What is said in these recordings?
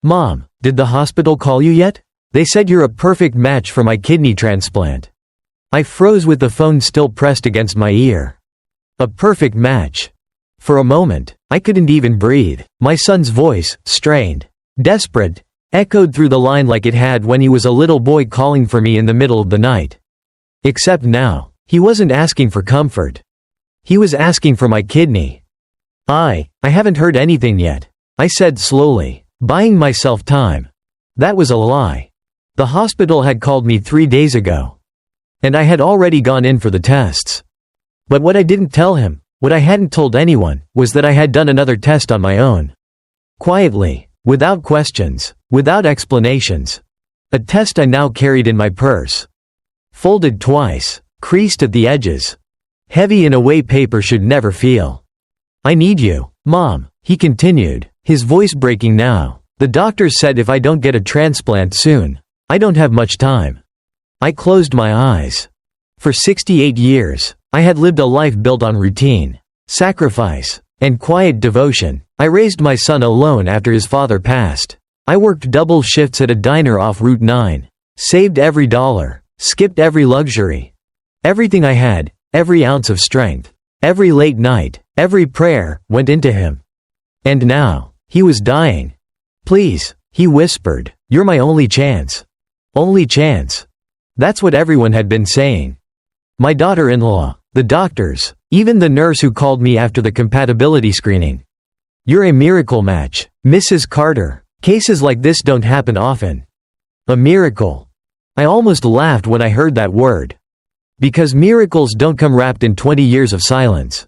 "Mom, did the hospital call you yet? They said you're a perfect match for my kidney transplant." I froze with the phone still pressed against my ear. A perfect match. For a moment, I couldn't even breathe. My son's voice, strained, desperate, echoed through the line like it had when he was a little boy calling for me in the middle of the night. Except now, he wasn't asking for comfort. He was asking for my kidney. I haven't heard anything yet," I said slowly, buying myself time. That was a lie. The hospital had called me 3 days ago. And I had already gone in for the tests. But what I didn't tell him, what I hadn't told anyone, was that I had done another test on my own. Quietly, without questions, without explanations. A test I now carried in my purse. Folded twice, creased at the edges. Heavy in a way paper should never feel. "I need you, Mom," he continued, his voice breaking now. "The doctors said if I don't get a transplant soon, I don't have much time." I closed my eyes. For 68 years, I had lived a life built on routine, sacrifice, and quiet devotion. I raised my son alone after his father passed. I worked double shifts at a diner off Route 9, saved every dollar, skipped every luxury. Everything I had, every ounce of strength, every late night, every prayer, went into him. And now, he was dying. "Please," he whispered, "you're my only chance. Only chance." That's what everyone had been saying. My daughter-in-law, the doctors, even the nurse who called me after the compatibility screening. "You're a miracle match, Mrs. Carter. Cases like this don't happen often." A miracle. I almost laughed when I heard that word. Because miracles don't come wrapped in 20 years of silence.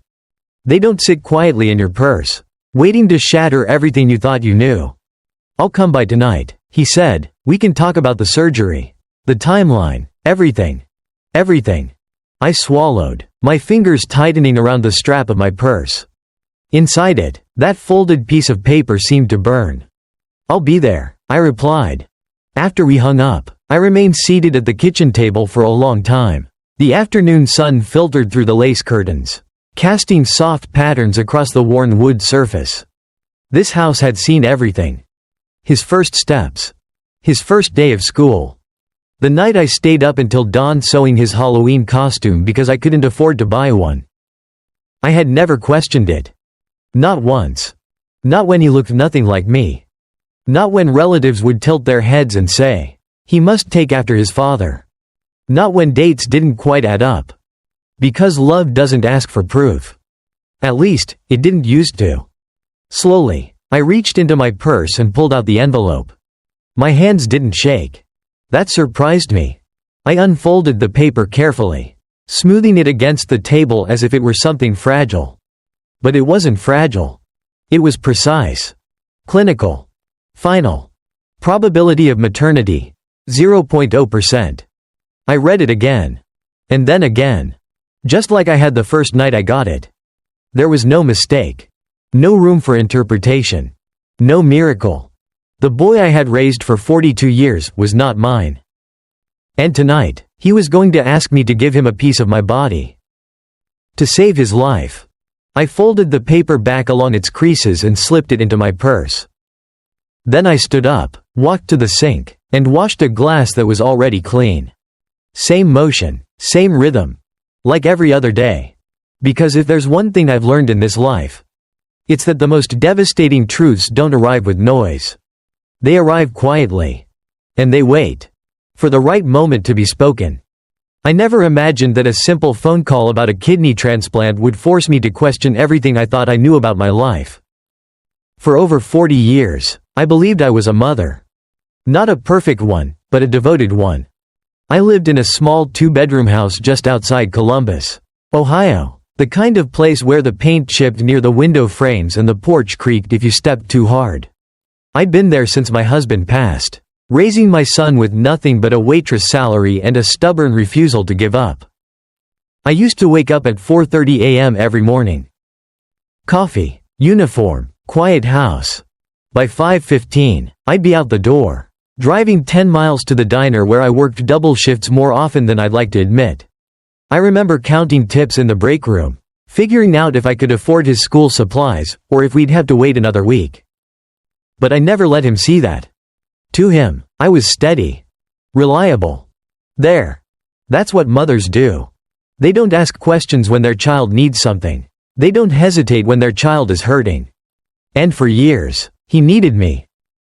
They don't sit quietly in your purse, waiting to shatter everything you thought you knew. "I'll come by tonight," he said. "We can talk about the surgery. The timeline, everything. Everything." I swallowed, my fingers tightening around the strap of my purse. Inside it, that folded piece of paper seemed to burn. "I'll be there," I replied. After we hung up, I remained seated at the kitchen table for a long time. The afternoon sun filtered through the lace curtains, casting soft patterns across the worn wood surface. This house had seen everything. His first steps. His first day of school. The night I stayed up until dawn sewing his Halloween costume because I couldn't afford to buy one. I had never questioned it. Not once. Not when he looked nothing like me. Not when relatives would tilt their heads and say, "He must take after his father." Not when dates didn't quite add up. Because love doesn't ask for proof. At least, it didn't used to. Slowly, I reached into my purse and pulled out the envelope. My hands didn't shake. That surprised me. I unfolded the paper carefully, smoothing it against the table as if it were something fragile. But it wasn't fragile. It was precise. Clinical. Final. Probability of maternity, 0.0%. I read it again. And then again. Just like I had the first night I got it. There was no mistake. No room for interpretation. No miracle. The boy I had raised for 42 years was not mine. And tonight, he was going to ask me to give him a piece of my body. To save his life. I folded the paper back along its creases and slipped it into my purse. Then I stood up, walked to the sink, and washed a glass that was already clean. Same motion, same rhythm. Like every other day. Because if there's one thing I've learned in this life, it's that the most devastating truths don't arrive with noise. They arrive quietly. And they wait. For the right moment to be spoken. I never imagined that a simple phone call about a kidney transplant would force me to question everything I thought I knew about my life. For over 40 years, I believed I was a mother. Not a perfect one, but a devoted one. I lived in a small 2-bedroom house just outside Columbus, Ohio. The kind of place where the paint chipped near the window frames and the porch creaked if you stepped too hard. I'd been there since my husband passed, raising my son with nothing but a waitress salary and a stubborn refusal to give up. I used to wake up at 4:30 a.m. every morning. Coffee, uniform, quiet house. By 5:15, I'd be out the door, driving 10 miles to the diner where I worked double shifts more often than I'd like to admit. I remember counting tips in the break room, figuring out if I could afford his school supplies, or if we'd have to wait another week. But I never let him see that. To him, I was steady. Reliable. There. That's what mothers do. They don't ask questions when their child needs something. They don't hesitate when their child is hurting. And for years, he needed me.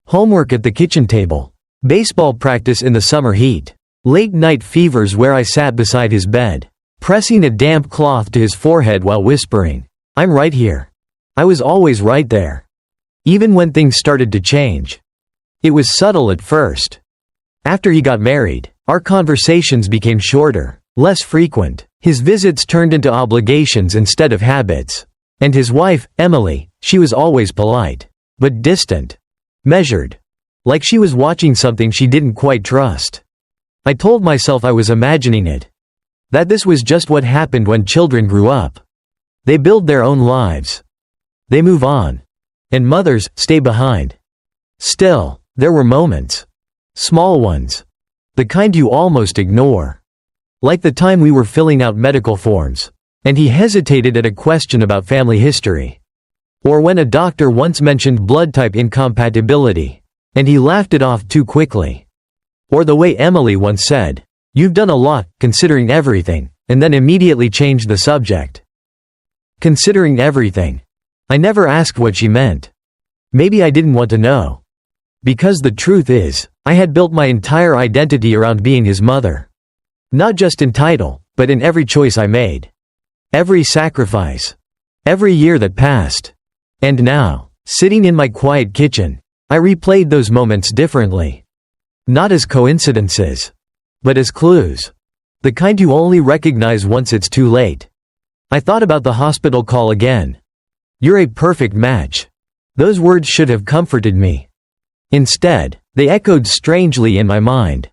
Homework at the kitchen table. Baseball practice in the summer heat. Late night fevers where I sat beside his bed, pressing a damp cloth to his forehead while whispering, "I'm right here." I was always right there. Even when things started to change. It was subtle at first. After he got married, our conversations became shorter, less frequent. His visits turned into obligations instead of habits. And his wife, Emily, she was always polite. But distant. Measured. Like she was watching something she didn't quite trust. I told myself I was imagining it. That this was just what happened when children grew up. They build their own lives. They move on. And mothers stay behind. Still, there were moments. Small ones. The kind you almost ignore. Like the time we were filling out medical forms, and he hesitated at a question about family history. Or when a doctor once mentioned blood type incompatibility, and he laughed it off too quickly. Or the way Emily once said, "You've done a lot, considering everything," and then immediately changed the subject. Considering everything. I never asked what she meant. Maybe I didn't want to know. Because the truth is, I had built my entire identity around being his mother. Not just in title, but in every choice I made. Every sacrifice. Every year that passed. And now, sitting in my quiet kitchen, I replayed those moments differently. Not as coincidences. But as clues. The kind you only recognize once it's too late. I thought about the hospital call again. "You're a perfect match." Those words should have comforted me. Instead, they echoed strangely in my mind.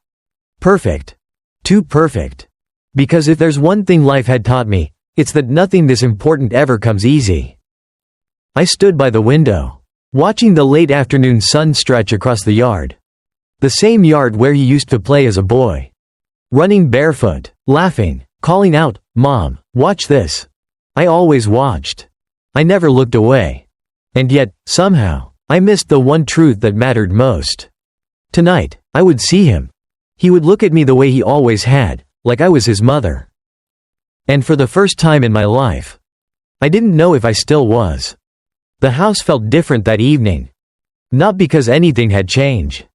Perfect. Too perfect. Because if there's one thing life had taught me, it's that nothing this important ever comes easy. I stood by the window, watching the late afternoon sun stretch across the yard. The same yard where he used to play as a boy. Running barefoot, laughing, calling out, "Mom, watch this." I always watched. I never looked away. And yet, somehow, I missed the one truth that mattered most. Tonight, I would see him. He would look at me the way he always had, like I was his mother. And for the first time in my life, I didn't know if I still was. The house felt different that evening. Not because anything had changed.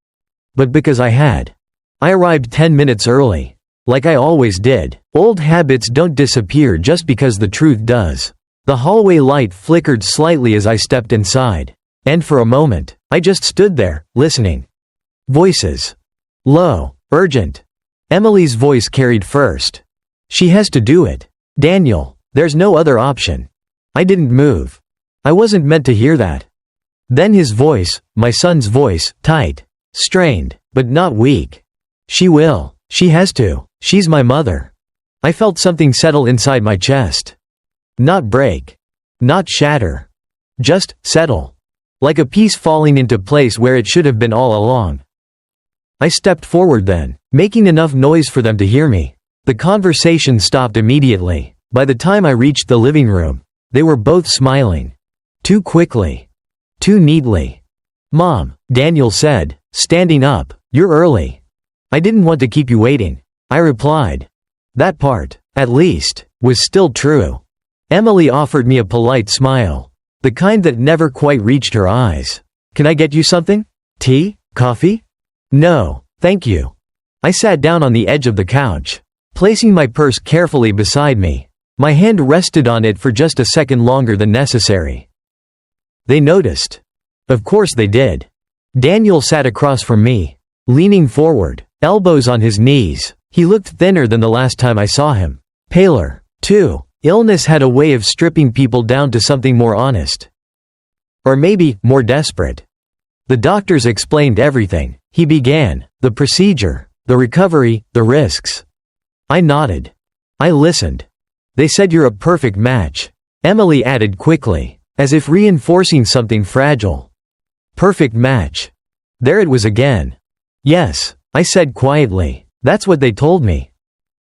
But because I had. I arrived 10 minutes early. Like I always did. Old habits don't disappear just because the truth does. The hallway light flickered slightly as I stepped inside. And for a moment, I just stood there, listening. Voices. Low, urgent. Emily's voice carried first. "She has to do it. Daniel, there's no other option." I didn't move. I wasn't meant to hear that. Then his voice, my son's voice, tight. Strained, but not weak. "She will. She has to. She's my mother." I felt something settle inside my chest. Not break. Not shatter. Just settle. Like a piece falling into place where it should have been all along. I stepped forward then, making enough noise for them to hear me. The conversation stopped immediately. By the time I reached the living room, they were both smiling. Too quickly. Too neatly. "Mom," Daniel said, standing up, "you're early." "I didn't want to keep you waiting," I replied. That part, at least, was still true. Emily offered me a polite smile. The kind that never quite reached her eyes. "Can I get you something? Tea? Coffee?" "No, thank you." I sat down on the edge of the couch, placing my purse carefully beside me. My hand rested on it for just a second longer than necessary. They noticed. Of course they did. Daniel sat across from me, leaning forward, elbows on his knees. He looked thinner than the last time I saw him. Paler, too. Illness had a way of stripping people down to something more honest. Or maybe, more desperate. The doctors explained everything. He began, the procedure, the recovery, the risks. I nodded. I listened. "They said you're a perfect match," Emily added quickly, as if reinforcing something fragile. Perfect match. There it was again. "Yes," I said quietly. "That's what they told me."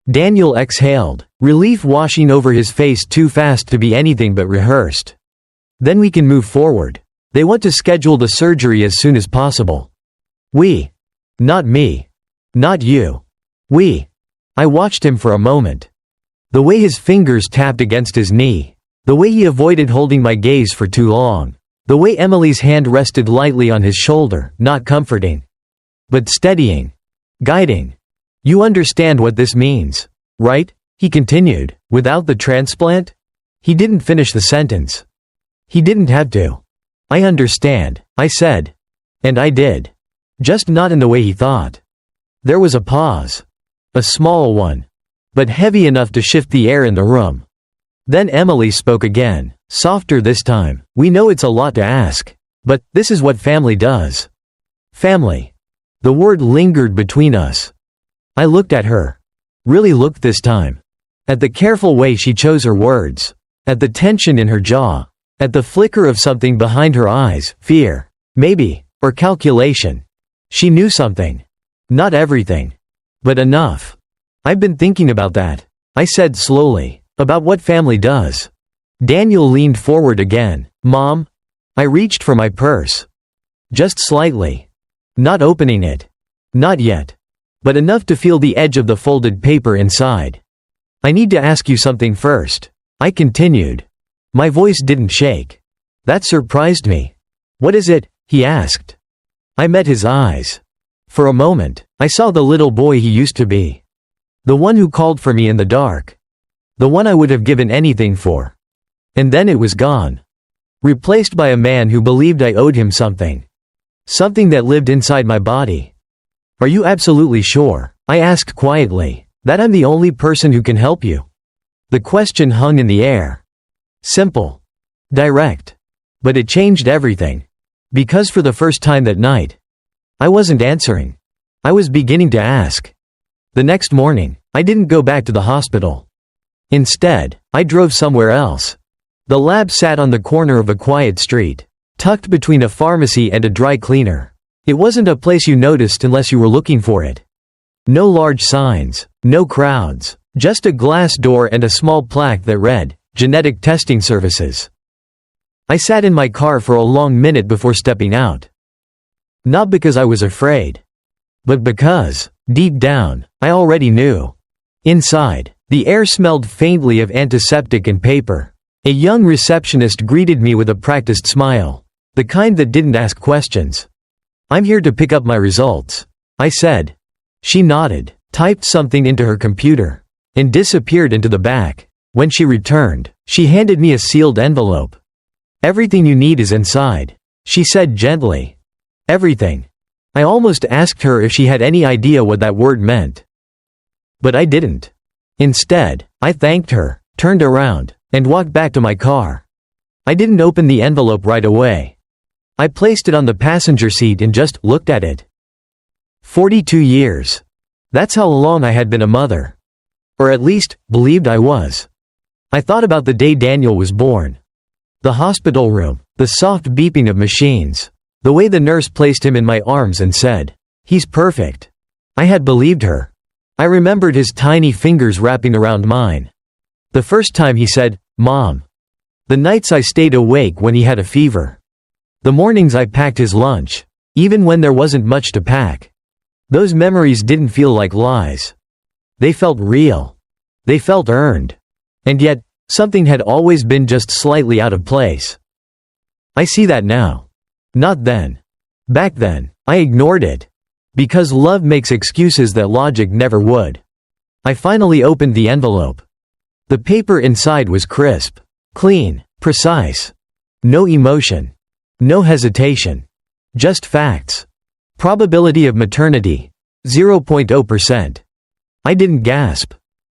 Daniel exhaled, relief washing over his face too fast to be anything but rehearsed. "Then we can move forward." They want to schedule the surgery as soon as possible. We. Not me. Not you. We. I watched him for a moment. The way his fingers tapped against his knee. The way he avoided holding my gaze for too long. The way Emily's hand rested lightly on his shoulder, not comforting, but steadying. Guiding. You understand what this means, right? He continued. Without the transplant? He didn't finish the sentence. He didn't have to. I understand, I said. And I did. Just not in the way he thought. There was a pause. A small one. But heavy enough to shift the air in the room. Then Emily spoke again, softer this time. We know it's a lot to ask. But this is what family does. Family. The word lingered between us. I looked at her. Really looked this time. At the careful way she chose her words. At the tension in her jaw. At the flicker of something behind her eyes, fear. Maybe. Or calculation. She knew something. Not everything. But enough. I've been thinking about that, I said slowly. About what family does. Daniel leaned forward again. Mom? I reached for my purse. Just slightly. Not opening it. Not yet. But enough to feel the edge of the folded paper inside. I need to ask you something first. I continued. My voice didn't shake. That surprised me. What is it? He asked. I met his eyes. For a moment, I saw the little boy he used to be. The one who called for me in the dark. The one I would have given anything for. And then it was gone. Replaced by a man who believed I owed him something. Something that lived inside my body. Are you absolutely sure, I asked quietly, that I'm the only person who can help you? The question hung in the air. Simple. Direct. But it changed everything. Because for the first time that night, I wasn't answering. I was beginning to ask. The next morning, I didn't go back to the hospital. Instead, I drove somewhere else. The lab sat on the corner of a quiet street, tucked between a pharmacy and a dry cleaner. It wasn't a place you noticed unless you were looking for it. No large signs, no crowds, just a glass door and a small plaque that read, Genetic Testing Services. I sat in my car for a long minute before stepping out. Not because I was afraid, but because, deep down, I already knew. Inside, the air smelled faintly of antiseptic and paper. A young receptionist greeted me with a practiced smile. The kind that didn't ask questions. I'm here to pick up my results, I said. She nodded, typed something into her computer, and disappeared into the back. When she returned, she handed me a sealed envelope. Everything you need is inside, she said gently. Everything. I almost asked her if she had any idea what that word meant. But I didn't. Instead, I thanked her, turned around, and walked back to my car. I didn't open the envelope right away. I placed it on the passenger seat and just looked at it. 42 years. That's how long I had been a mother. Or at least, believed I was. I thought about the day Daniel was born. The hospital room, the soft beeping of machines. The way the nurse placed him in my arms and said, "He's perfect." I had believed her. I remembered his tiny fingers wrapping around mine. The first time he said, "Mom." The nights I stayed awake when he had a fever. The mornings I packed his lunch, even when there wasn't much to pack. Those memories didn't feel like lies. They felt real. They felt earned. And yet, something had always been just slightly out of place. I see that now. Not then. Back then, I ignored it. Because love makes excuses that logic never would. I finally opened the envelope. The paper inside was crisp, clean, precise. No emotion. No hesitation. Just facts. Probability of maternity, 0.0%. I didn't gasp.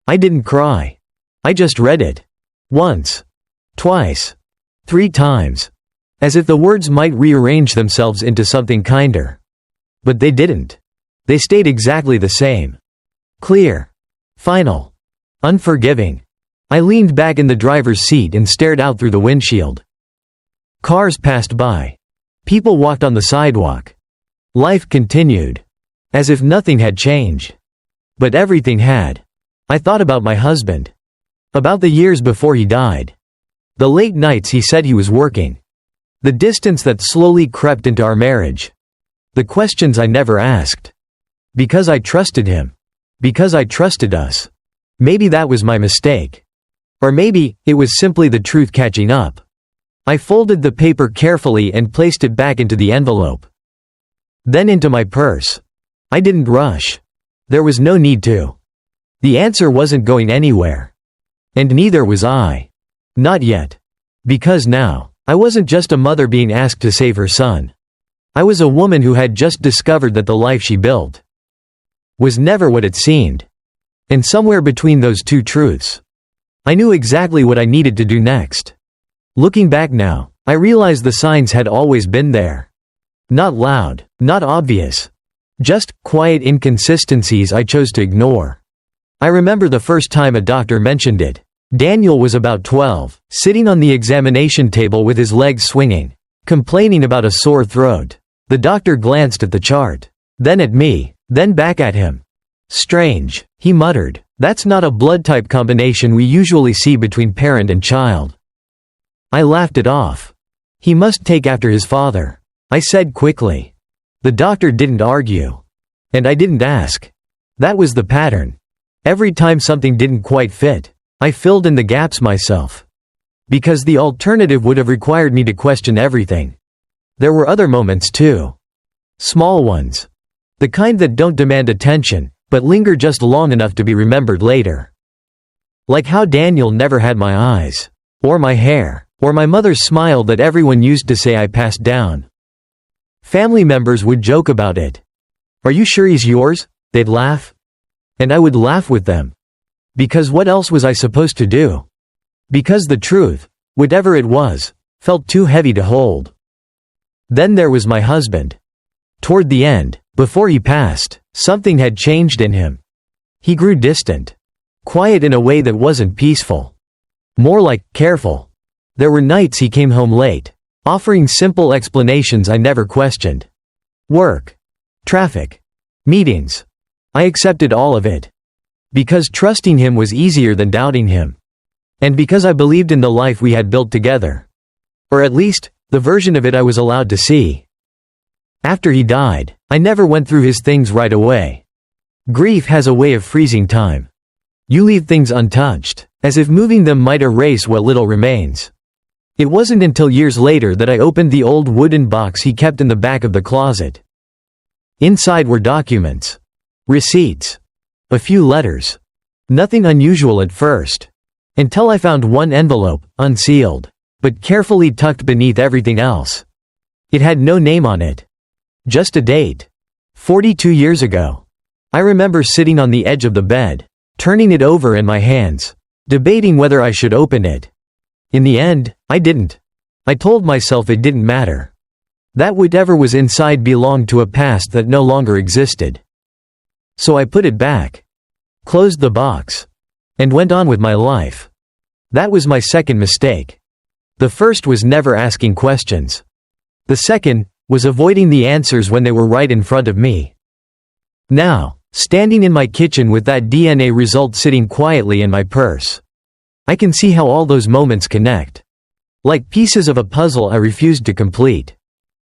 I didn't cry. I just read it. Once. Twice. 3 times. As if the words might rearrange themselves into something kinder. But they didn't. They stayed exactly the same. Clear. Final. Unforgiving. I leaned back in the driver's seat and stared out through the windshield. Cars passed by. People walked on the sidewalk. Life continued. As if nothing had changed. But everything had. I thought about my husband. About the years before he died. The late nights he said he was working. The distance that slowly crept into our marriage. The questions I never asked. Because I trusted him. Because I trusted us. Maybe that was my mistake. Or maybe it was simply the truth catching up. I folded the paper carefully and placed it back into the envelope. Then into my purse. I didn't rush. There was no need to. The answer wasn't going anywhere. And neither was I. Not yet. Because now, I wasn't just a mother being asked to save her son. I was a woman who had just discovered that the life she built was never what it seemed. And somewhere between those two truths, I knew exactly what I needed to do next. Looking back now, I realize the signs had always been there. Not loud, not obvious. Just quiet inconsistencies I chose to ignore. I remember the first time a doctor mentioned it. Daniel was about 12, sitting on the examination table with his legs swinging, complaining about a sore throat. The doctor glanced at the chart, then at me, then back at him. "Strange," he muttered. "That's not a blood type combination we usually see between parent and child." I laughed it off. "He must take after his father," I said quickly. The doctor didn't argue. And I didn't ask. That was the pattern. Every time something didn't quite fit, I filled in the gaps myself. Because the alternative would have required me to question everything. There were other moments too. Small ones. The kind that don't demand attention, but linger just long enough to be remembered later. Like how Daniel never had my eyes, or my hair, or my mother's smile that everyone used to say I passed down. Family members would joke about it. "Are you sure he's yours?" they'd laugh. And I would laugh with them. Because what else was I supposed to do? Because the truth, whatever it was, felt too heavy to hold. Then there was my husband. Toward the end, before he passed, something had changed in him. He grew distant. Quiet in a way that wasn't peaceful. More like careful. There were nights he came home late, offering simple explanations I never questioned. Work. Traffic. Meetings. I accepted all of it. Because trusting him was easier than doubting him. And because I believed in the life we had built together. Or at least, the version of it I was allowed to see. After he died, I never went through his things right away. Grief has a way of freezing time. You leave things untouched, as if moving them might erase what little remains. It wasn't until years later that I opened the old wooden box he kept in the back of the closet. Inside were documents. Receipts. A few letters. Nothing unusual at first. Until I found one envelope, unsealed, but carefully tucked beneath everything else. It had no name on it. Just a date. 42 years ago. I remember sitting on the edge of the bed, turning it over in my hands, debating whether I should open it. In the end, I didn't. I told myself it didn't matter. That whatever was inside belonged to a past that no longer existed. So I put it back, closed the box, and went on with my life. That was my second mistake. The first was never asking questions. The second was avoiding the answers when they were right in front of me. Now, standing in my kitchen with that DNA result sitting quietly in my purse, I can see how all those moments connect. Like pieces of a puzzle I refused to complete.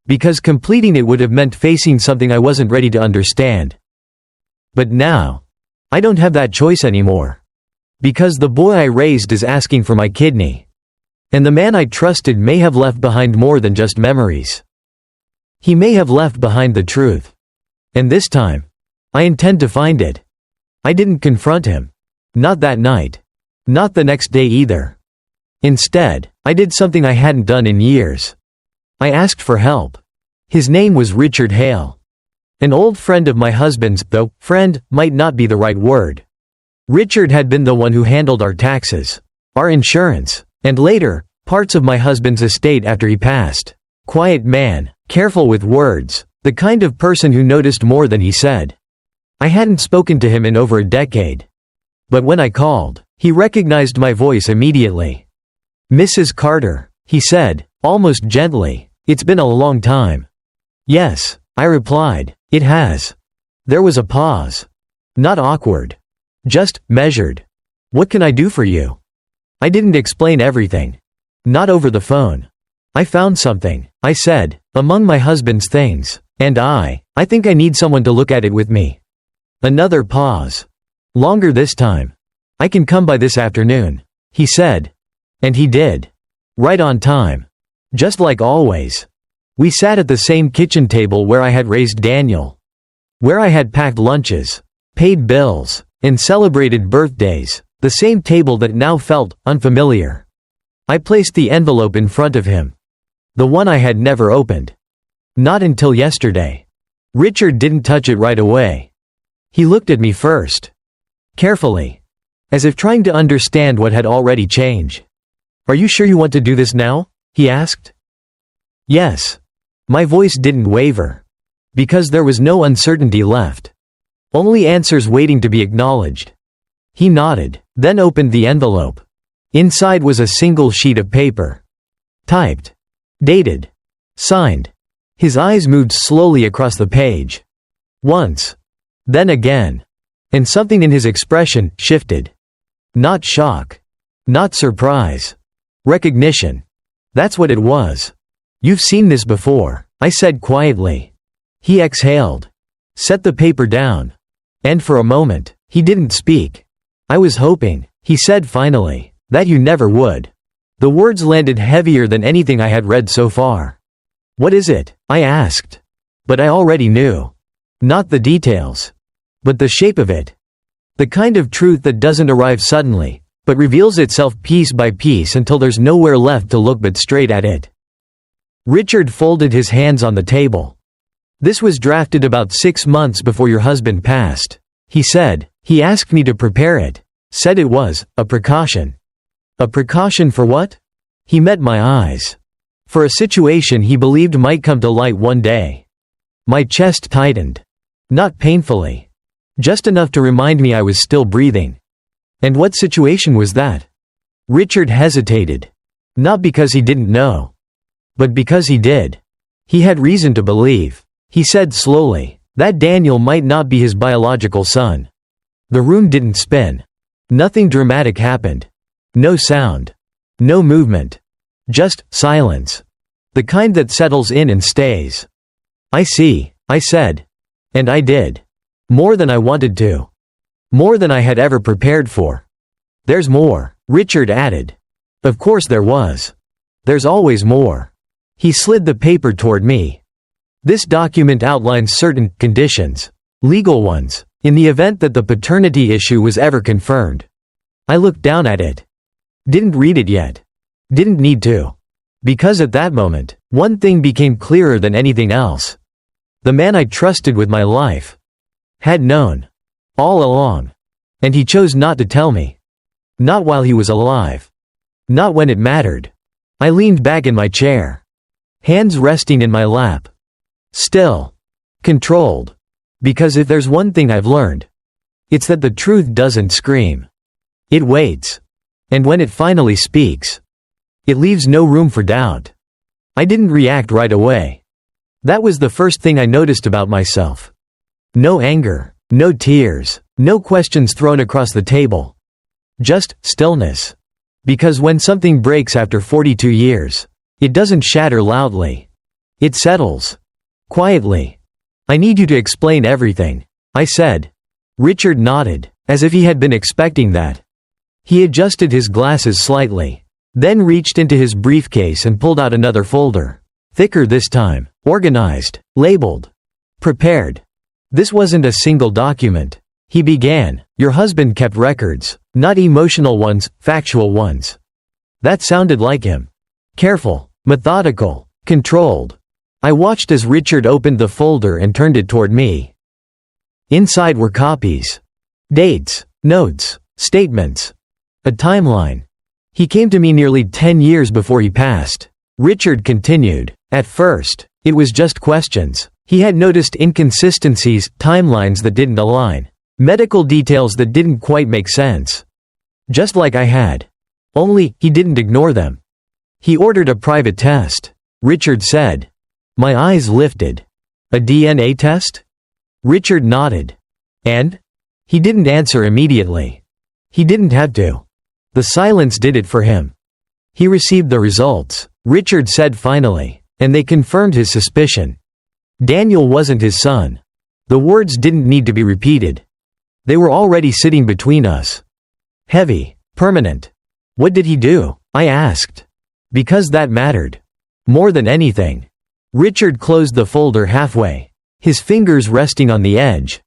Because completing it would have meant facing something I wasn't ready to understand. But now, I don't have that choice anymore. Because the boy I raised is asking for my kidney. And the man I trusted may have left behind more than just memories. He may have left behind the truth. And this time, I intend to find it. I didn't confront him. Not that night. Not the next day either. Instead, I did something I hadn't done in years. I asked for help. His name was Richard Hale. An old friend of my husband's, though friend might not be the right word. Richard had been the one who handled our taxes, our insurance, and later, parts of my husband's estate after he passed. Quiet man, careful with words, the kind of person who noticed more than he said. I hadn't spoken to him in over a decade. But when I called, he recognized my voice immediately. "Mrs. Carter," he said, almost gently, "it's been a long time." "Yes," I replied, "it has." There was a pause. Not awkward. Just measured. "What can I do for you?" I didn't explain everything. Not over the phone. "I found something," I said, "among my husband's things, and I think I need someone to look at it with me." Another pause. Longer this time. "I can come by this afternoon," he said. And he did. Right on time. Just like always. We sat at the same kitchen table where I had raised Daniel. Where I had packed lunches, paid bills, and celebrated birthdays, the same table that now felt unfamiliar. I placed the envelope in front of him. The one I had never opened. Not until yesterday. Richard didn't touch it right away. He looked at me first. Carefully. As if trying to understand what had already changed. "Are you sure you want to do this now?" he asked. "Yes." My voice didn't waver. Because there was no uncertainty left. Only answers waiting to be acknowledged. He nodded, then opened the envelope. Inside was a single sheet of paper. Typed. Dated. Signed. His eyes moved slowly across the page. Once. Then again. And something in his expression shifted. Not shock. Not surprise. Recognition. That's what it was. "You've seen this before," I said quietly. He exhaled. Set the paper down. And for a moment, he didn't speak. "I was hoping," he said finally, "that you never would." The words landed heavier than anything I had read so far. "What is it?" I asked. But I already knew. Not the details. But the shape of it. The kind of truth that doesn't arrive suddenly, but reveals itself piece by piece until there's nowhere left to look but straight at it. Richard folded his hands on the table. "This was drafted about 6 months before your husband passed," he said. "He asked me to prepare it. Said it was a precaution." A precaution for what? He met my eyes. For a situation he believed might come to light one day. My chest tightened. Not painfully. Just enough to remind me I was still breathing. And what situation was that? Richard hesitated. Not because he didn't know. But because he did. He had reason to believe. He said slowly, that Daniel might not be his biological son. The room didn't spin. Nothing dramatic happened. No sound. No movement. Just silence. The kind that settles in and stays. "I see," I said. And I did. More than I wanted to. More than I had ever prepared for. "There's more," Richard added. Of course there was. There's always more. He slid the paper toward me. "This document outlines certain conditions. Legal ones, in the event that the paternity issue was ever confirmed." I looked down at it. Didn't read it yet. Didn't need to. Because at that moment, one thing became clearer than anything else. The man I trusted with my life had known. All along. And he chose not to tell me. Not while he was alive. Not when it mattered. I leaned back in my chair. Hands resting in my lap. Still. Controlled. Because if there's one thing I've learned, it's that the truth doesn't scream. It waits. And when it finally speaks, it leaves no room for doubt. I didn't react right away. That was the first thing I noticed about myself. No anger, no tears, no questions thrown across the table. Just stillness. Because when something breaks after 42 years, it doesn't shatter loudly. It settles. Quietly. "I need you to explain everything," I said. Richard nodded, as if he had been expecting that. He adjusted his glasses slightly, then reached into his briefcase and pulled out another folder. Thicker this time, organized, labeled, prepared. This wasn't a single document. He began, "Your husband kept records, not emotional ones, factual ones." That sounded like him. Careful, methodical, controlled. I watched as Richard opened the folder and turned it toward me. Inside were copies. Dates, notes, statements. A timeline. He came to me nearly 10 years before he passed. Richard continued. At first, it was just questions. He had noticed inconsistencies, timelines that didn't align. Medical details that didn't quite make sense. Just like I had. Only, he didn't ignore them. He ordered a private test. Richard said. My eyes lifted. A DNA test? Richard nodded. And? He didn't answer immediately. He didn't have to. The silence did it for him. He received the results, Richard said finally, and they confirmed his suspicion. Daniel wasn't his son. The words didn't need to be repeated. They were already sitting between us. Heavy, permanent. What did he do? I asked. Because that mattered. More than anything. Richard closed the folder halfway, his fingers resting on the edge.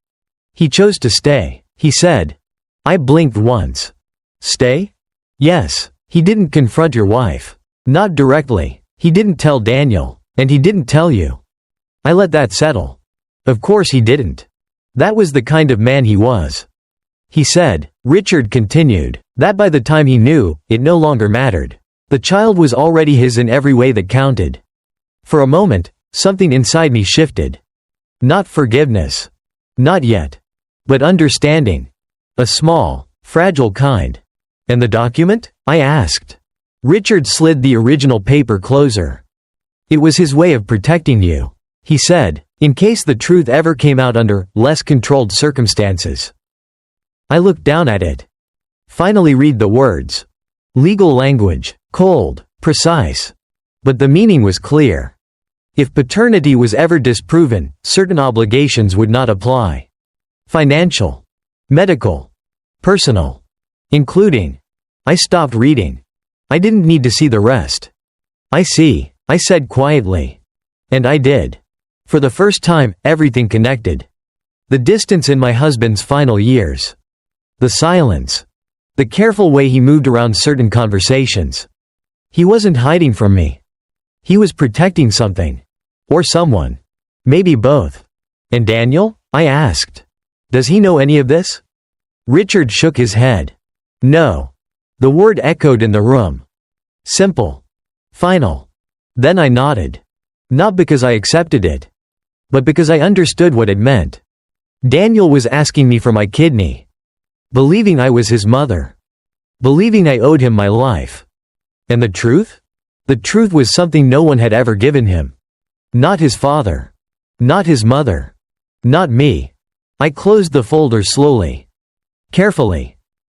He chose to stay, he said. I blinked once. Stay? Yes. He didn't confront your wife. Not directly. He didn't tell Daniel, and he didn't tell you. I let that settle. Of course he didn't. That was the kind of man he was. He said, Richard continued, that by the time he knew, it no longer mattered. The child was already his in every way that counted. For a moment, something inside me shifted. Not forgiveness. Not yet. But understanding. A small, fragile kind. And the document? I asked. Richard slid the original paper closer. It was his way of protecting you, he said, in case the truth ever came out under less controlled circumstances. I looked down at it. Finally read the words. Legal language, cold, precise. But the meaning was clear. If paternity was ever disproven, certain obligations would not apply. Financial, medical, personal, including. I stopped reading. I didn't need to see the rest. I see, I said quietly. And I did. For the first time, everything connected. The distance in my husband's final years. The silence. The careful way he moved around certain conversations. He wasn't hiding from me. He was protecting something. Or someone. Maybe both. And Daniel? I asked. Does he know any of this? Richard shook his head. No. The word echoed in the room. Simple. Final. Then I nodded. Not because I accepted it. But because I understood what it meant. Daniel was asking me for my kidney. Believing I was his mother. Believing I owed him my life. And the truth? The truth was something no one had ever given him. Not his father. Not his mother. Not me. I closed the folder slowly. Carefully.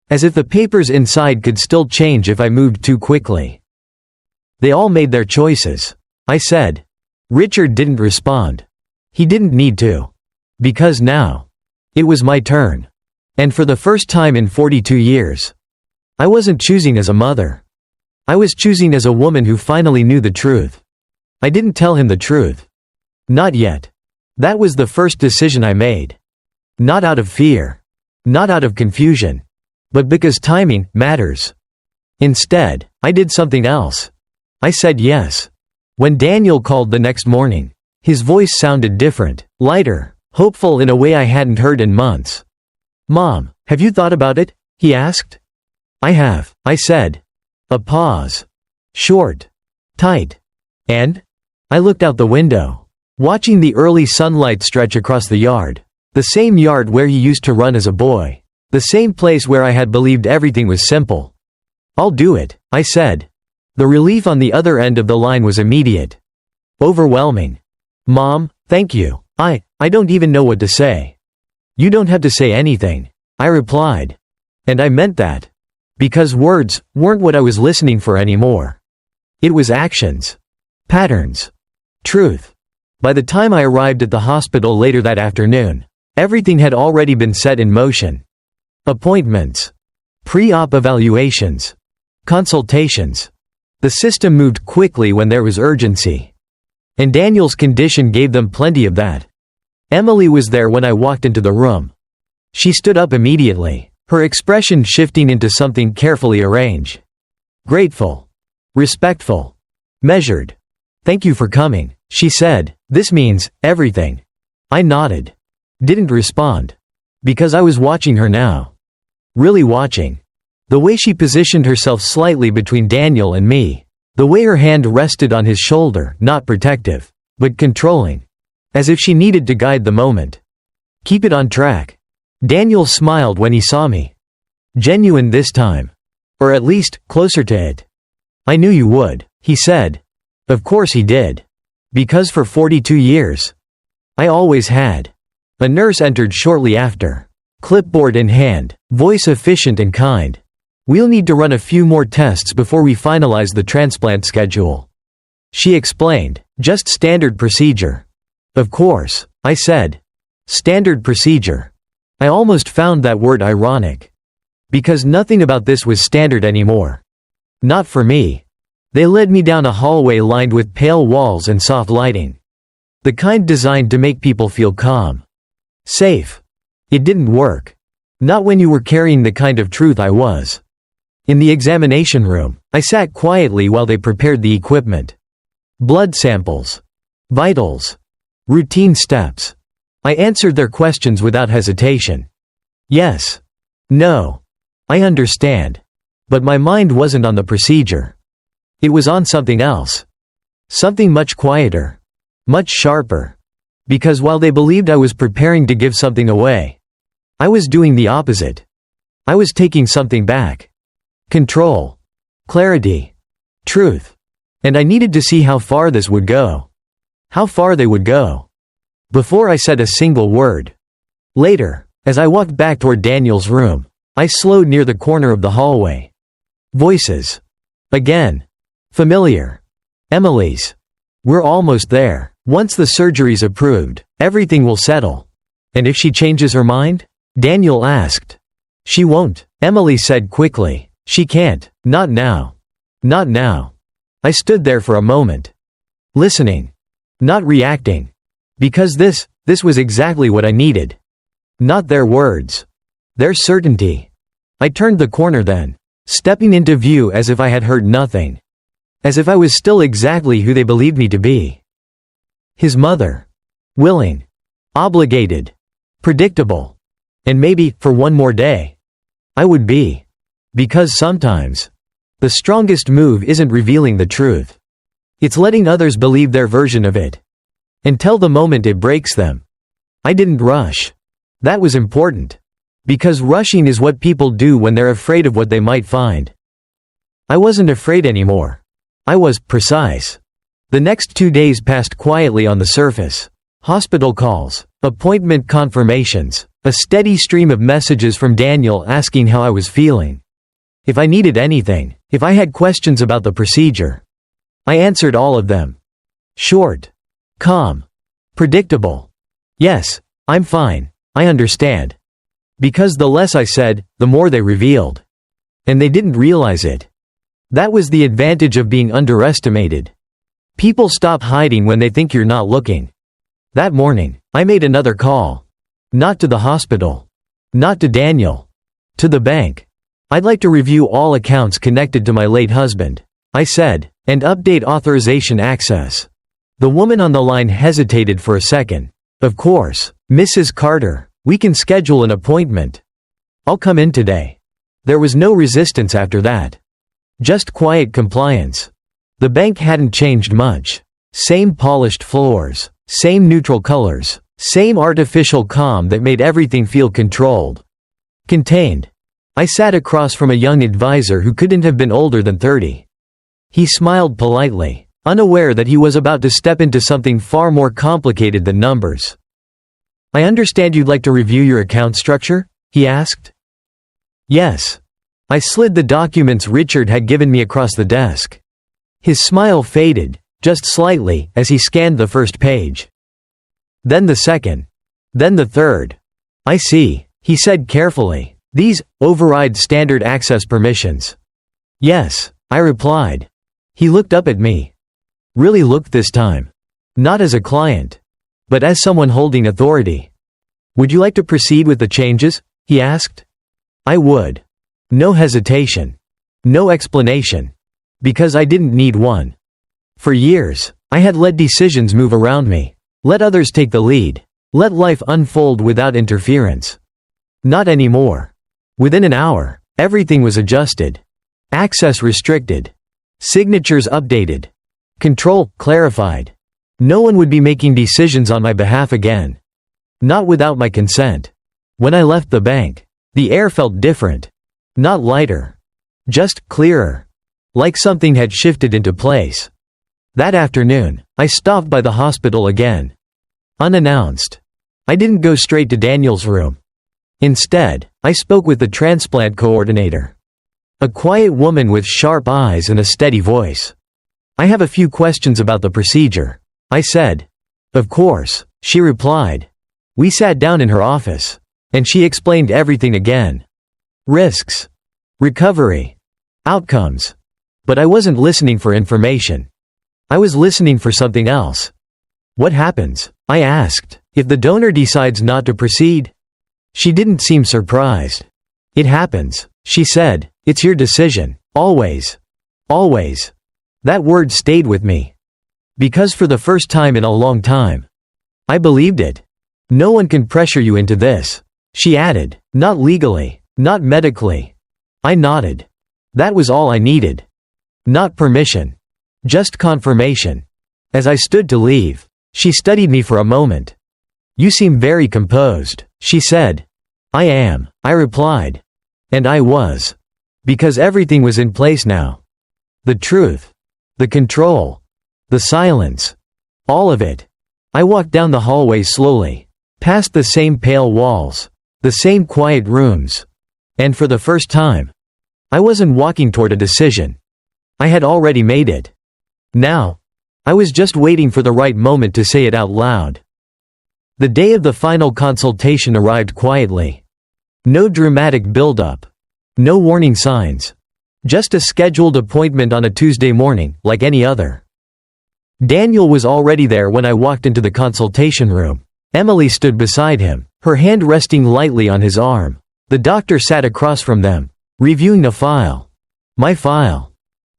As if the papers inside could still change if I moved too quickly. They all made their choices, I said. Richard didn't respond. He didn't need to. Because now. It was my turn. And for the first time in 42 years. I wasn't choosing as a mother. I was choosing as a woman who finally knew the truth. I didn't tell him the truth. Not yet. That was the first decision I made. Not out of fear. Not out of confusion. But because timing matters. Instead, I did something else. I said yes. When Daniel called the next morning, his voice sounded different, lighter, hopeful in a way I hadn't heard in months. Mom, have you thought about it? He asked. I have, I said. A pause. Short. Tight. And? I looked out the window, watching the early sunlight stretch across the yard. The same yard where he used to run as a boy. The same place where I had believed everything was simple. I'll do it, I said. The relief on the other end of the line was immediate. Overwhelming. Mom, thank you. I don't even know what to say. You don't have to say anything, I replied. And I meant that. Because words weren't what I was listening for anymore. It was actions. Patterns. Truth. By the time I arrived at the hospital later that afternoon, everything had already been set in motion. Appointments. Pre-op evaluations. Consultations. The system moved quickly when there was urgency. And Daniel's condition gave them plenty of that. Emily was there when I walked into the room. She stood up immediately, her expression shifting into something carefully arranged. Grateful. Respectful. Measured. Thank you for coming, she said. This means everything. I nodded. Didn't respond. Because I was watching her now. Really watching. The way she positioned herself slightly between Daniel and me. The way her hand rested on his shoulder, not protective, but controlling. As if she needed to guide the moment. Keep it on track. Daniel smiled when he saw me. Genuine this time. Or at least, closer to it. I knew you would, he said. Of course he did. Because for 42 years. I always had. A nurse entered shortly after. Clipboard in hand, voice efficient and kind. We'll need to run a few more tests before we finalize the transplant schedule," she explained. "Just standard procedure." "Of course," I said. "Standard procedure." I almost found that word ironic. Because nothing about this was standard anymore. Not for me. They led me down a hallway lined with pale walls and soft lighting. The kind designed to make people feel calm. Safe. It didn't work. Not when you were carrying the kind of truth I was. In the examination room, I sat quietly while they prepared the equipment. Blood samples. Vitals. Routine steps. I answered their questions without hesitation. Yes. No. I understand. But my mind wasn't on the procedure. It was on something else. Something much quieter. Much sharper. Because while they believed I was preparing to give something away, I was doing the opposite. I was taking something back. Control. Clarity. Truth. And I needed to see how far this would go. How far they would go. Before I said a single word. Later, as I walked back toward Daniel's room, I slowed near the corner of the hallway. Voices. Again. Familiar. Emily's. "We're almost there. Once the surgery's approved, everything will settle." "And if she changes her mind?" Daniel asked. "She won't," Emily said quickly. "She can't. Not now. Not now." I stood there for a moment. Listening. Not reacting. Because this was exactly what I needed. Not their words. Their certainty. I turned the corner then, stepping into view as if I had heard nothing. As if I was still exactly who they believed me to be. His mother. Willing. Obligated. Predictable. And maybe, for one more day, I would be. Because sometimes, the strongest move isn't revealing the truth. It's letting others believe their version of it. Until the moment it breaks them. I didn't rush. That was important. Because rushing is what people do when they're afraid of what they might find. I wasn't afraid anymore. I was precise. The next 2 days passed quietly on the surface. Hospital calls, appointment confirmations, a steady stream of messages from Daniel asking how I was feeling. If I needed anything, if I had questions about the procedure. I answered all of them. Short. Calm. Predictable. Yes, I'm fine, I understand. Because the less I said, the more they revealed. And they didn't realize it. That was the advantage of being underestimated. People stop hiding when they think you're not looking. That morning, I made another call. Not to the hospital. Not to Daniel. To the bank. "I'd like to review all accounts connected to my late husband," I said, "and update authorization access." The woman on the line hesitated for a second. "Of course, Mrs. Carter, we can schedule an appointment. I'll come in today." There was no resistance after that. Just quiet compliance. The bank hadn't changed much. Same polished floors, same neutral colors, same artificial calm that made everything feel controlled. Contained. I sat across from a young advisor who couldn't have been older than 30. He smiled politely, unaware that he was about to step into something far more complicated than numbers. "I understand you'd like to review your account structure?" he asked. Yes. I slid the documents Richard had given me across the desk. His smile faded, just slightly, as he scanned the first page. Then the second. Then the third. "I see," he said carefully. "These override standard access permissions." "Yes," I replied. He looked up at me. Really looked this time. Not as a client, but as someone holding authority. "Would you like to proceed with the changes?" he asked. I would. No hesitation. No explanation. Because I didn't need one. For years, I had let decisions move around me. Let others take the lead. Let life unfold without interference. Not anymore. Within an hour, everything was adjusted. Access restricted. Signatures updated. Control clarified. No one would be making decisions on my behalf again. Not without my consent. When I left the bank, the air felt different. Not lighter. Just clearer. Like something had shifted into place. That afternoon, I stopped by the hospital again. Unannounced. I didn't go straight to Daniel's room. Instead, I spoke with the transplant coordinator. A quiet woman with sharp eyes and a steady voice. "I have a few questions about the procedure," I said. "Of course," she replied. We sat down in her office, and she explained everything again. Risks, recovery, outcomes. But I wasn't listening for information. I was listening for something else. "What happens?" I asked, "if the donor decides not to proceed?" She didn't seem surprised. "It happens," she said. "It's your decision. Always. Always." That word stayed with me. Because for the first time in a long time, I believed it. "No one can pressure you into this," she added. "Not legally, not medically." I nodded. That was all I needed. Not permission. Just confirmation. As I stood to leave, she studied me for a moment. "You seem very composed," she said. "I am," I replied. And I was. Because everything was in place now. The truth. The control. The silence. All of it. I walked down the hallway slowly. Past the same pale walls. The same quiet rooms. And for the first time, I wasn't walking toward a decision. I had already made it. Now, I was just waiting for the right moment to say it out loud. The day of the final consultation arrived quietly. No dramatic build-up. No warning signs. Just a scheduled appointment on a Tuesday morning, like any other. Daniel was already there when I walked into the consultation room. Emily stood beside him, her hand resting lightly on his arm. The doctor sat across from them, reviewing a file. My file.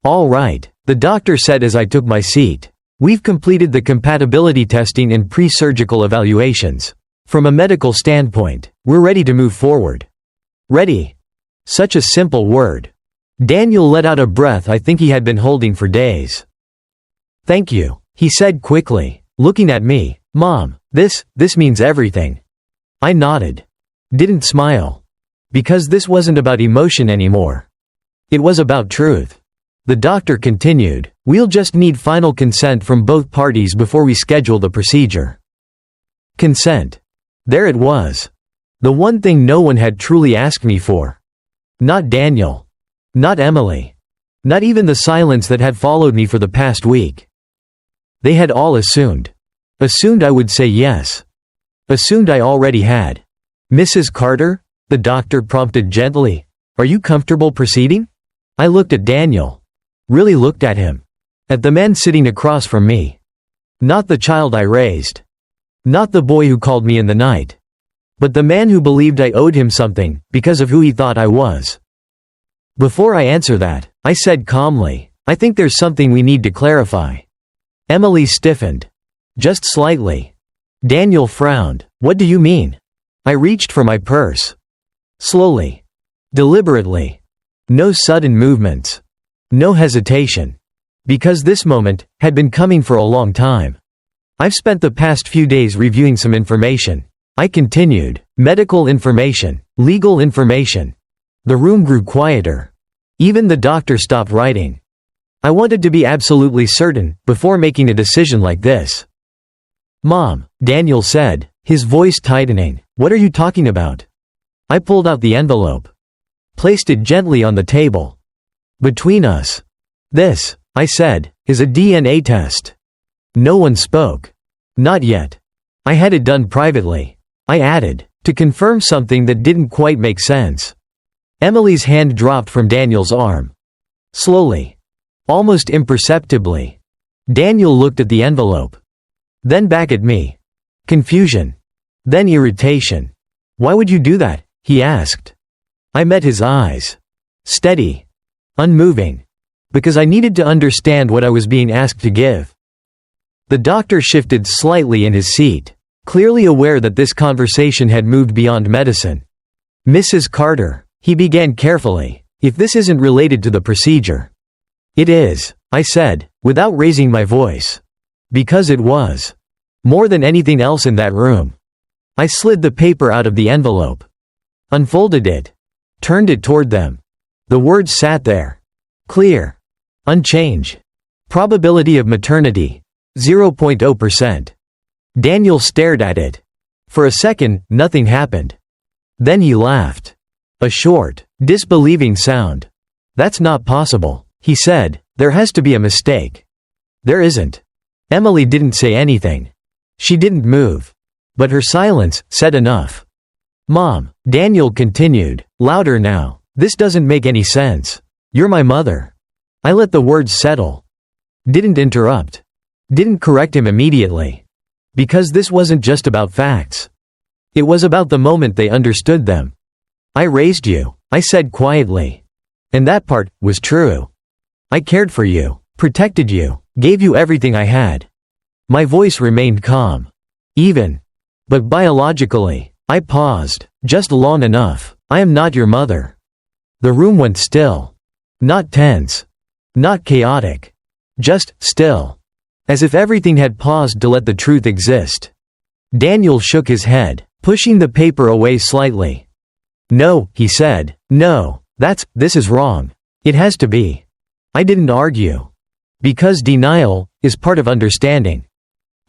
"All right," the doctor said as I took my seat. "We've completed the compatibility testing and pre-surgical evaluations. From a medical standpoint, we're ready to move forward." Ready. Such a simple word. Daniel let out a breath I think he had been holding for days. "Thank you," he said quickly, looking at me. "Mom, this means everything." I nodded. Didn't smile. Because this wasn't about emotion anymore. It was about truth. The doctor continued, "We'll just need final consent from both parties before we schedule the procedure." Consent. There it was. The one thing no one had truly asked me for. Not Daniel. Not Emily. Not even the silence that had followed me for the past week. They had all assumed. Assumed I would say yes. Assumed I already had. "Mrs. Carter?" the doctor prompted gently. "Are you comfortable proceeding?" I looked at Daniel. Really looked at him. At the man sitting across from me. Not the child I raised. Not the boy who called me in the night. But the man who believed I owed him something, because of who he thought I was. "Before I answer that," I said calmly, "I think there's something we need to clarify." Emily stiffened. Just slightly. Daniel frowned. "What do you mean?" I reached for my purse. Slowly. Deliberately. No sudden movements. No hesitation. Because this moment had been coming for a long time. "I've spent the past few days reviewing some information," I continued. "Medical information, legal information." The room grew quieter. Even the doctor stopped writing. I wanted to be absolutely certain, before making a decision like this. "Mom," Daniel said, his voice tightening, "what are you talking about?" I pulled out the envelope. Placed it gently on the table. "Between us. This," I said, "is a DNA test." No one spoke. Not yet. I had it done privately. I added, to confirm something that didn't quite make sense. Emily's hand dropped from Daniel's arm. Slowly. Almost imperceptibly. Daniel looked at the envelope. Then back at me. Confusion. Then irritation. "Why would you do that?" he asked. I met his eyes. Steady. Unmoving. Because I needed to understand what I was being asked to give. The doctor shifted slightly in his seat, clearly aware that this conversation had moved beyond medicine. "Mrs. Carter," he began carefully, "if this isn't related to the procedure." "It is," I said, without raising my voice. Because it was. More than anything else in that room. I slid the paper out of the envelope. Unfolded it. Turned it toward them. The words sat there. Clear. Unchanged. Probability of maternity. 0.0%. Daniel stared at it. For a second, nothing happened. Then he laughed. A short, disbelieving sound. That's not possible, he said. There has to be a mistake. There isn't. Emily didn't say anything. She didn't move. But her silence said enough. Mom, Daniel continued, louder now. This doesn't make any sense. You're my mother. I let the words settle. Didn't interrupt. Didn't correct him immediately. Because this wasn't just about facts. It was about the moment they understood them. I raised you, I said quietly. And that part was true. I cared for you, protected you, gave you everything I had. My voice remained calm. Even. But biologically, I paused, just long enough. I am not your mother. The room went still. Not tense. Not chaotic. Just still. As if everything had paused to let the truth exist. Daniel shook his head, pushing the paper away slightly. No, he said, no, this is wrong. It has to be. I didn't argue. Because denial is part of understanding.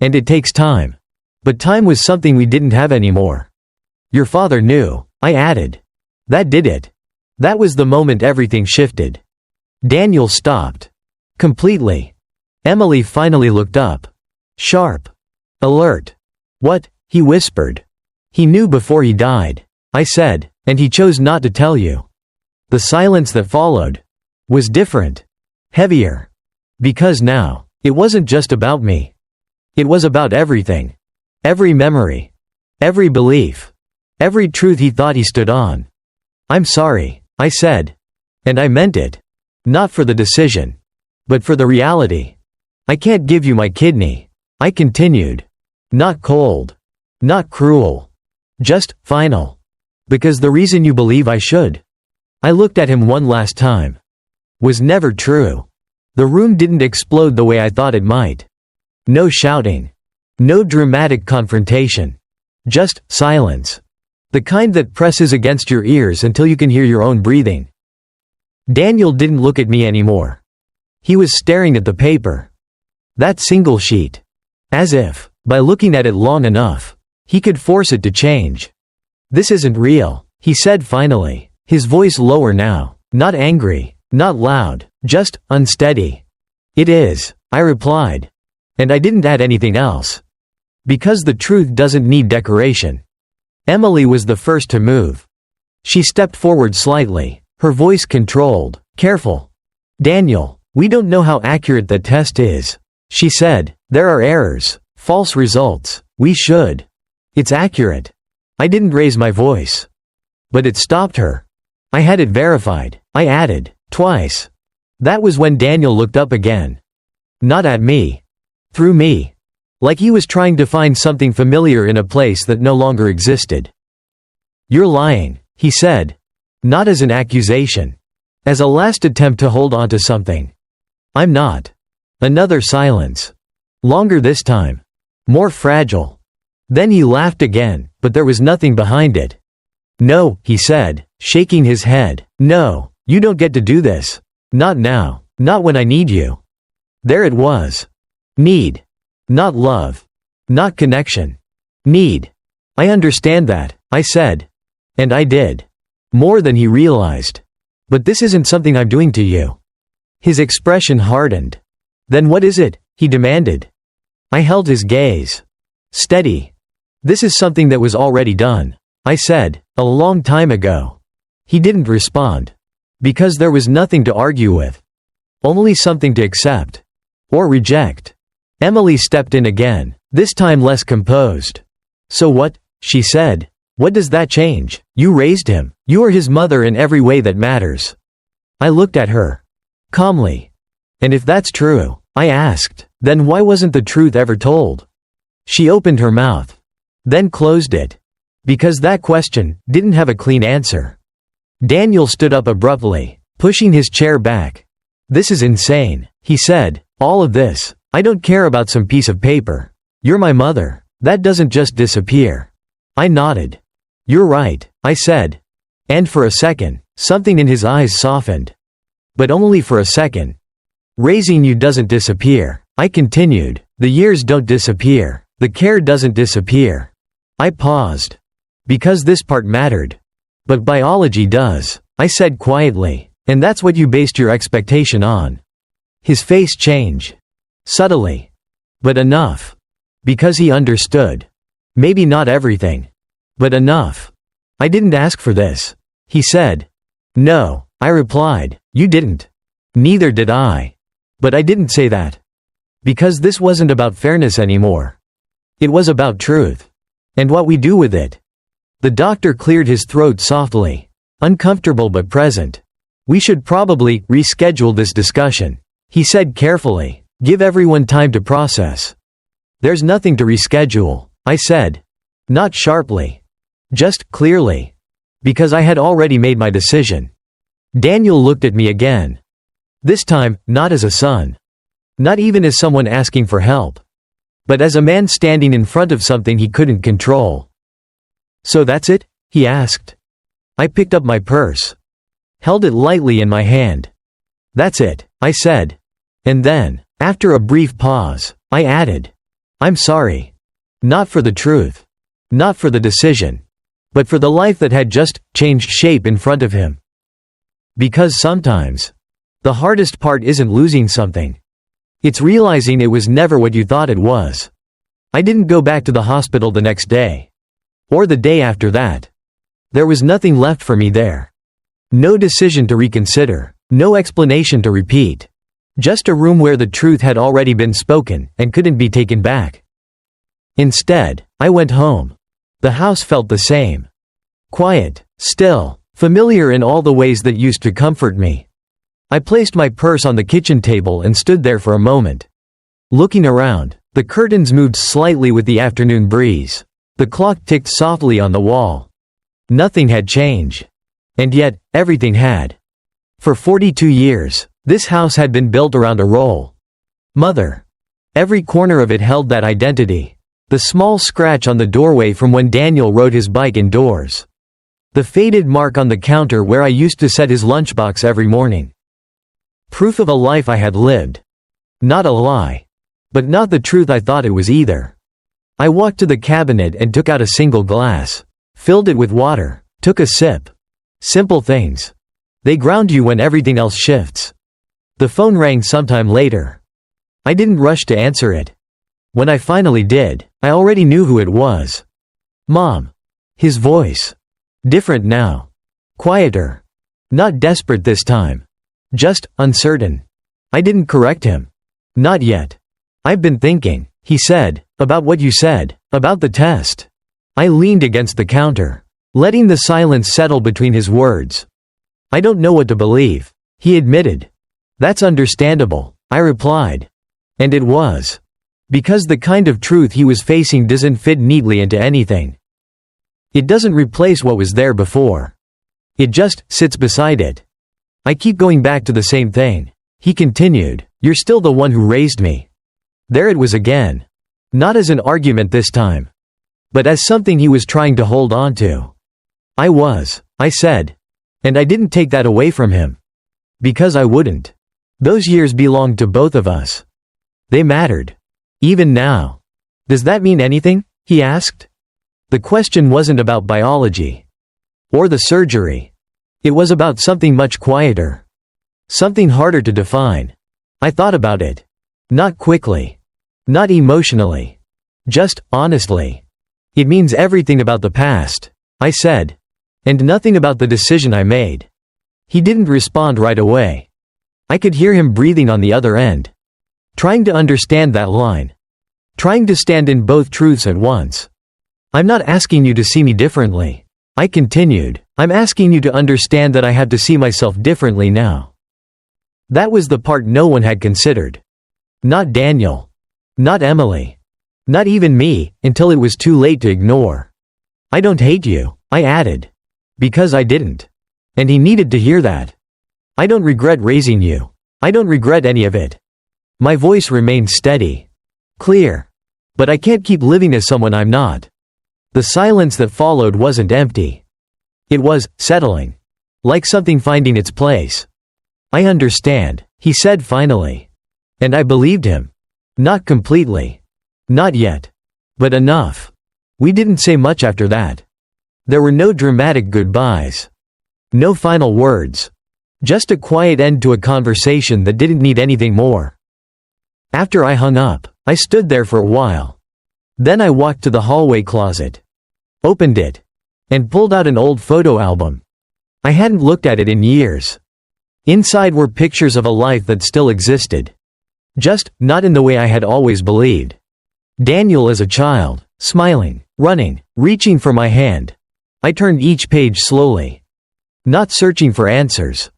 And it takes time. But time was something we didn't have anymore. Your father knew, I added. That did it. That was the moment everything shifted. Daniel stopped. Completely. Emily finally looked up. Sharp. Alert. What? He whispered. He knew before he died. I said, and he chose not to tell you. The silence that followed was different. Heavier. Because now, it wasn't just about me. It was about everything. Every memory. Every belief. Every truth he thought he stood on. I'm sorry, I said. And I meant it. Not for the decision. But for the reality. I can't give you my kidney. I continued. Not cold. Not cruel. Just final. Because the reason you believe I should. I looked at him one last time. Was never true. The room didn't explode the way I thought it might. No shouting. No dramatic confrontation. Just silence. The kind that presses against your ears until you can hear your own breathing. Daniel didn't look at me anymore. He was staring at the paper. That single sheet. As if, by looking at it long enough, he could force it to change. This isn't real, he said finally, his voice lower now, not angry, not loud, just unsteady. It is, I replied. And I didn't add anything else. Because the truth doesn't need decoration. Emily was the first to move. She stepped forward slightly, her voice controlled, careful. Daniel, we don't know how accurate the test is. She said, there are errors, false results, we should. It's accurate. I didn't raise my voice. But it stopped her. I had it verified, I added, twice. That was when Daniel looked up again. Not at me. Through me. Like he was trying to find something familiar in a place that no longer existed. You're lying, he said. Not as an accusation. As a last attempt to hold on to something. I'm not. Another silence. Longer this time. More fragile. Then he laughed again, but there was nothing behind it. No, he said, shaking his head. No, you don't get to do this. Not now. Not when I need you. There it was. Need. Not love. Not connection. Need. I understand that, I said. And I did. More than he realized. But this isn't something I'm doing to you. His expression hardened. Then what is it? He demanded. I held his gaze. Steady. This is something that was already done, I said, a long time ago. He didn't respond. Because there was nothing to argue with. Only something to accept. Or reject. Emily stepped in again, this time less composed. So what? She said. What does that change? You raised him. You are his mother in every way that matters. I looked at her. Calmly. And if that's true, I asked, then why wasn't the truth ever told? She opened her mouth. Then closed it. Because that question didn't have a clean answer. Daniel stood up abruptly, pushing his chair back. This is insane, he said. All of this. I don't care about some piece of paper. You're my mother. That doesn't just disappear. I nodded. You're right, I said. And for a second, something in his eyes softened. But only for a second. Raising you doesn't disappear, I continued. The years don't disappear. The care doesn't disappear. I paused. Because this part mattered. But biology does, I said quietly, And that's what you based your expectation on. His face changed. Subtly. But enough. Because he understood. Maybe not everything. But enough. I didn't ask for this. He said. No, I replied. You didn't. Neither did I. But I didn't say that. Because this wasn't about fairness anymore. It was about truth. And what we do with it. The doctor cleared his throat softly. Uncomfortable but present. We should probably reschedule this discussion, he said carefully. Give everyone time to process. There's nothing to reschedule, I said. Not sharply. Just clearly. Because I had already made my decision. Daniel looked at me again. This time, not as a son. Not even as someone asking for help. But as a man standing in front of something he couldn't control. So that's it? He asked. I picked up my purse. Held it lightly in my hand. That's it, I said. And then, after a brief pause, I added. I'm sorry. Not for the truth. Not for the decision. But for the life that had just changed shape in front of him. Because sometimes, the hardest part isn't losing something. It's realizing it was never what you thought it was. I didn't go back to the hospital the next day. Or the day after that. There was nothing left for me there. No decision to reconsider. No explanation to repeat. Just a room where the truth had already been spoken and couldn't be taken back. Instead, I went home. The house felt the same. Quiet, still, familiar in all the ways that used to comfort me. I placed my purse on the kitchen table and stood there for a moment. Looking around, the curtains moved slightly with the afternoon breeze. The clock ticked softly on the wall. Nothing had changed. And yet, everything had. For 42 years, this house had been built around a role. Mother. Every corner of it held that identity. The small scratch on the doorway from when Daniel rode his bike indoors. The faded mark on the counter where I used to set his lunchbox every morning. Proof of a life I had lived. Not a lie. But not the truth I thought it was either. I walked to the cabinet and took out a single glass. Filled it with water. Took a sip. Simple things. They ground you when everything else shifts. The phone rang sometime later. I didn't rush to answer it. When I finally did, I already knew who it was. Mom. His voice. Different now. Quieter. Not desperate this time. Just uncertain. I didn't correct him. Not yet. I've been thinking, he said, about what you said, about the test. I leaned against the counter, letting the silence settle between his words. I don't know what to believe, he admitted. That's understandable, I replied. And it was. Because the kind of truth he was facing doesn't fit neatly into anything. It doesn't replace what was there before. It just sits beside it. I keep going back to the same thing. He continued, you're still the one who raised me. There it was again. Not as an argument this time. But as something he was trying to hold on to. I said. And I didn't take that away from him. Because I wouldn't. Those years belonged to both of us. They mattered. Even now. Does that mean anything? He asked. The question wasn't about biology. Or the surgery. It was about something much quieter. Something harder to define. I thought about it. Not quickly. Not emotionally. Just honestly. It means everything about the past, I said. And nothing about the decision I made. He didn't respond right away. I could hear him breathing on the other end. Trying to understand that line. Trying to stand in both truths at once. I'm not asking you to see me differently. I continued, I'm asking you to understand that I have to see myself differently now. That was the part no one had considered. Not Daniel. Not Emily. Not even me, until it was too late to ignore. I don't hate you, I added. Because I didn't. And he needed to hear that. I don't regret raising you. I don't regret any of it. My voice remained steady. Clear. But I can't keep living as someone I'm not. The silence that followed wasn't empty. It was settling. Like something finding its place. I understand, he said finally. And I believed him. Not completely. Not yet. But enough. We didn't say much after that. There were no dramatic goodbyes. No final words. Just a quiet end to a conversation that didn't need anything more. After I hung up, I stood there for a while. Then I walked to the hallway closet, opened it, and pulled out an old photo album. I hadn't looked at it in years. Inside were pictures of a life that still existed. Just, not in the way I had always believed. Daniel as a child, smiling, running, reaching for my hand. I turned each page slowly. Not searching for answers.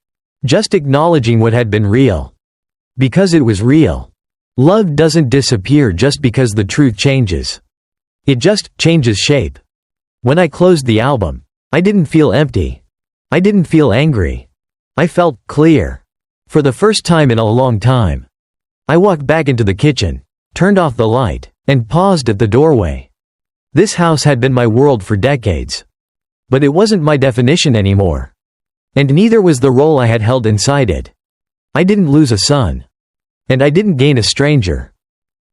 Just acknowledging what had been real. Because it was real. Love doesn't disappear just because the truth changes. It just changes shape. When I closed the album, I didn't feel empty. I didn't feel angry. I felt clear. For the first time in a long time. I walked back into the kitchen, turned off the light, and paused at the doorway. This house had been my world for decades. But it wasn't my definition anymore. And neither was the role I had held inside it. I didn't lose a son. And I didn't gain a stranger.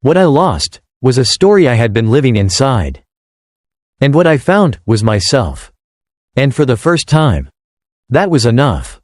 What I lost was a story I had been living inside. And what I found was myself. And for the first time, that was enough.